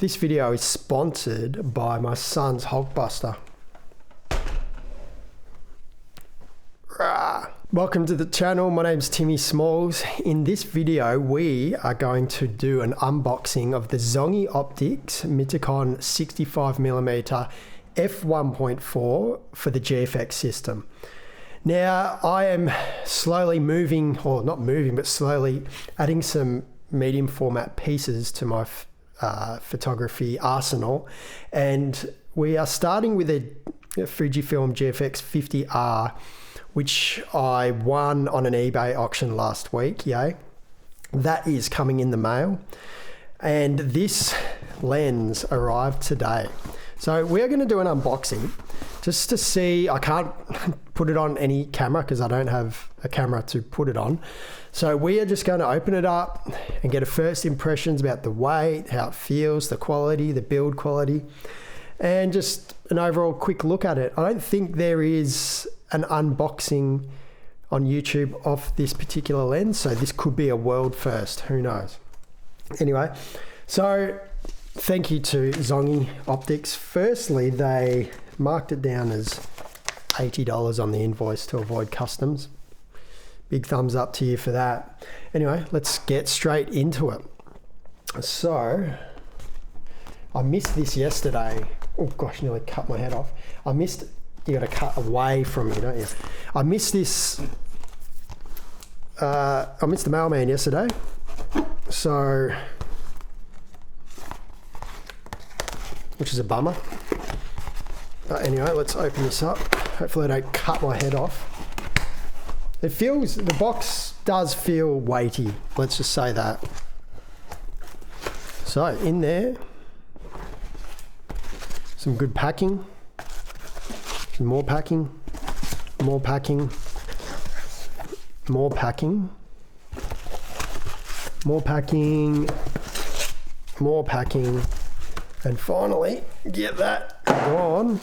This video is sponsored by my son's Hulkbuster. Welcome to the channel. My name's Timmy Smalls. In this video, we are going to do an unboxing of the Zhongyi Optics MItakon 65mm f1.4 for the GFX system. Now, I am slowly moving, or not moving, but slowly adding some medium format pieces to my photography arsenal, and we are starting with a Fujifilm GFX 50R, which I won on an eBay auction last week. Yay. That is coming in the mail, and this lens arrived today. So we're going to do an unboxing just to see. I can't put it on any camera because I don't have a camera to put it on. So we are just going to open it up and get a first impressions about the weight, how it feels, the quality, the build quality, and just an overall quick look at it. I don't think there is an unboxing on YouTube of this particular lens, so this could be a world first. Who knows? Anyway, so thank you to Zhongyi Optics. Firstly, they marked it down as $80 on the invoice to avoid customs. Big thumbs up to you for that. Anyway, let's get straight into it. So, I missed this yesterday. Oh gosh, nearly cut my head off. You got to cut away from me, don't you? I missed this. I missed the mailman yesterday. So, which is a bummer. But anyway, let's open this up. Hopefully I don't cut my head off. The box does feel weighty. Let's just say that. So in there, some good packing, some more packing, more packing, more packing, more packing, more packing, and finally, get that on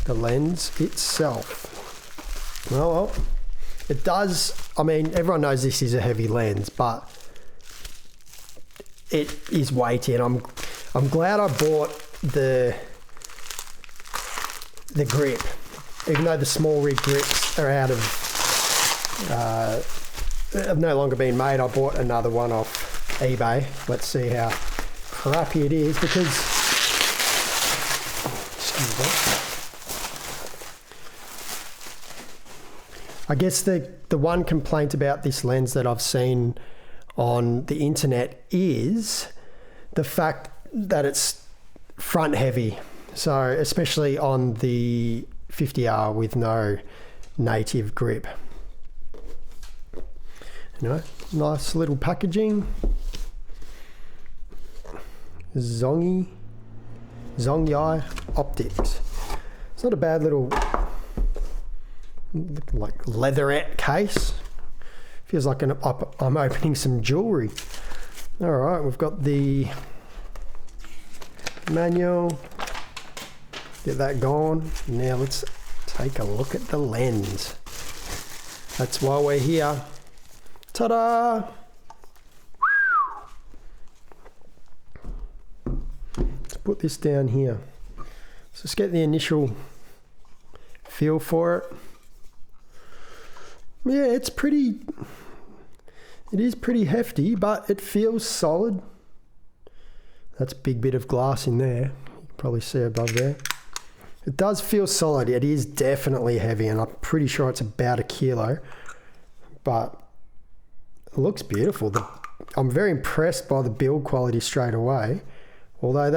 the lens itself. Well, it does, I mean, everyone knows this is a heavy lens, but it is weighty, and I'm glad I bought the grip. Even though the small rig grips are out of, have no longer been made, I bought another one off eBay. Let's see how crappy it is, because I guess the one complaint about this lens that I've seen on the internet is the fact that it's front heavy. So especially on the 50R with no native grip. Anyway, nice little packaging. Zhongyi Optics. It's not a bad little, like, leatherette case. Feels like I'm opening some jewelry. All right, we've got the manual. Get that gone. Now let's take a look at the lens. That's why we're here. Ta-da! Let's put this down here. So let's get the initial feel for it. Yeah, it is pretty hefty, but it feels solid. That's a big bit of glass in there. You can probably see above there. It does feel solid. It is definitely heavy, and I'm pretty sure it's about 1 kilo, but it looks beautiful. I'm very impressed by the build quality straight away, although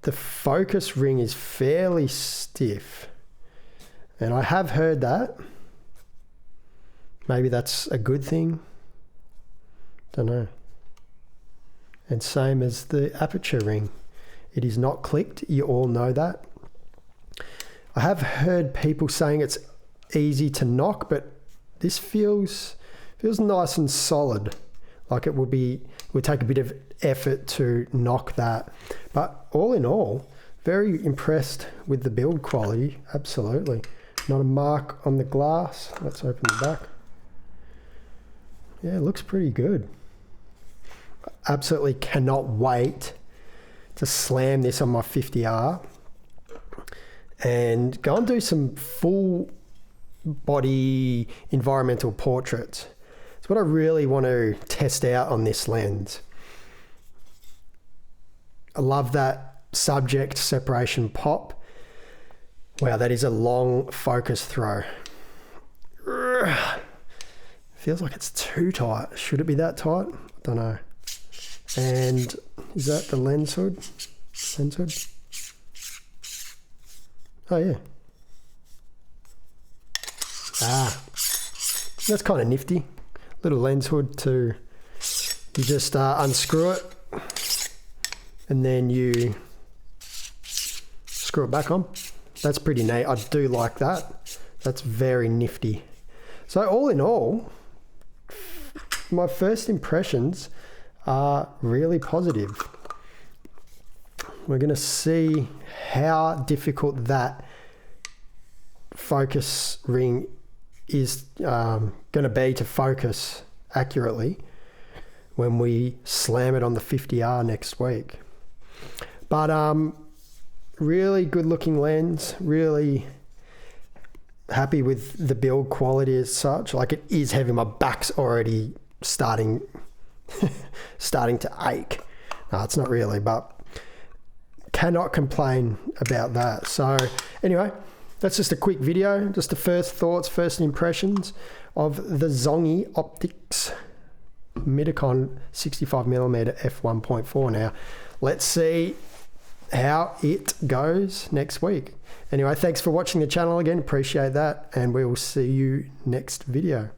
the focus ring is fairly stiff, and I have heard that. Maybe that's a good thing. Don't know. And same as the aperture ring. It is not clicked. You all know that. I have heard people saying it's easy to knock, but this feels nice and solid. Like it would take a bit of effort to knock that. But all in all, very impressed with the build quality. Absolutely. Not a mark on the glass. Let's open the back. Yeah, it looks pretty good. Absolutely cannot wait to slam this on my 50R and go and do some full body environmental portraits. It's what I really want to test out on this lens. I love that subject separation pop. Wow, that is a long focus throw. Feels like it's too tight. Should it be that tight? I don't know. And is that the lens hood? Lens hood? Oh yeah. That's kind of nifty. Little lens hood to, you just unscrew it and then you screw it back on. That's pretty neat. I do like that. That's very nifty. So all in all, my first impressions are really positive. We're going to see how difficult that focus ring is going to be to focus accurately when we slam it on the 50R next week. But really good looking lens, really happy with the build quality as such. Like, it is heavy. My back's already starting to ache. No, it's not really, but cannot complain about that. So anyway, that's just a quick video, just the first thoughts, first impressions of the Zhongyi Optics MItakon 65mm f1.4. Now, let's see how it goes next week. Anyway, thanks for watching the channel again. Appreciate that. And we will see you next video.